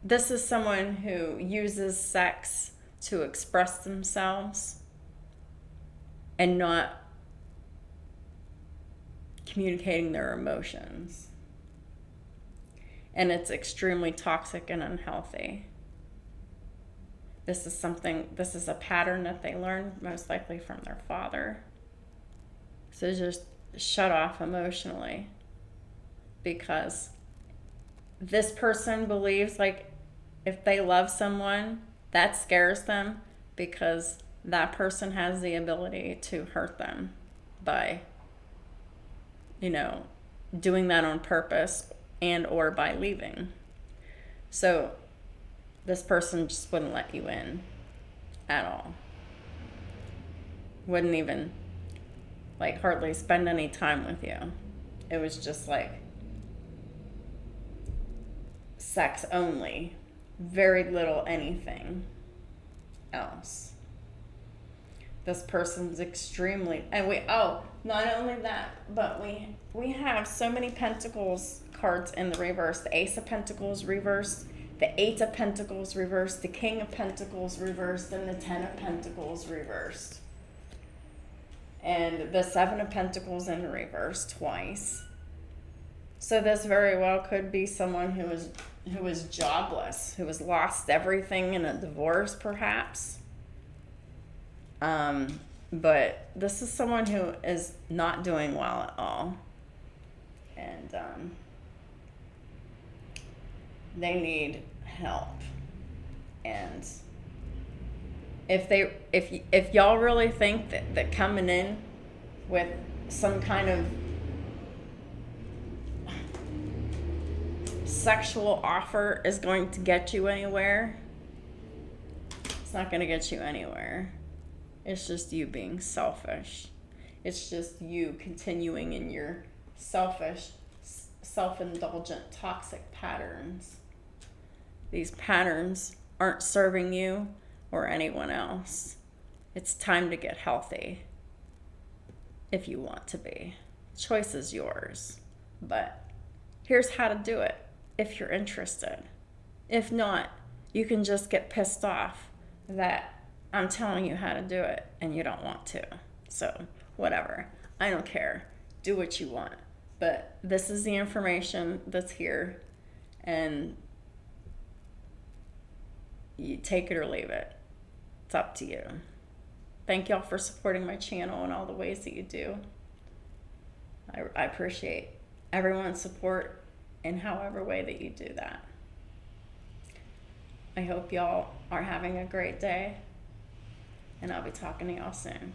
this is someone who uses sex to express themselves and not communicating their emotions, and it's extremely toxic and unhealthy. This is a pattern that they learned most likely from their father. So just shut off emotionally, because this person believes like if they love someone, that scares them, because that person has the ability to hurt them by, doing that on purpose and or by leaving. So this person just wouldn't let you in at all. Wouldn't even hardly spend any time with you. It was just sex only. Very little anything else. This person's extremely, and not only that, but we have so many Pentacles cards in the reverse. The Ace of Pentacles reversed, the Eight of Pentacles reversed, the King of Pentacles reversed, and the Ten of Pentacles reversed. And the Seven of Pentacles in reverse twice. So this very well could be someone who is jobless, who has lost everything in a divorce perhaps. But this is someone who is not doing well at all. And they need help. And if y'all really think that coming in with some kind of sexual offer is going to get you anywhere, it's not going to get you anywhere. It's just you being selfish. It's just you continuing in your selfish, self-indulgent, toxic patterns. These patterns aren't serving you or anyone else. It's time to get healthy if you want to be. Choice is yours. But here's how to do it if you're interested. If not, you can just get pissed off that I'm telling you how to do it and you don't want to. So whatever. I don't care. do what you want. But this is the information that's here, and you take it or leave it. It's up to you. Thank y'all for supporting my channel in all the ways that you do. I appreciate everyone's support in however way that you do that. I hope y'all are having a great day, and I'll be talking to y'all soon.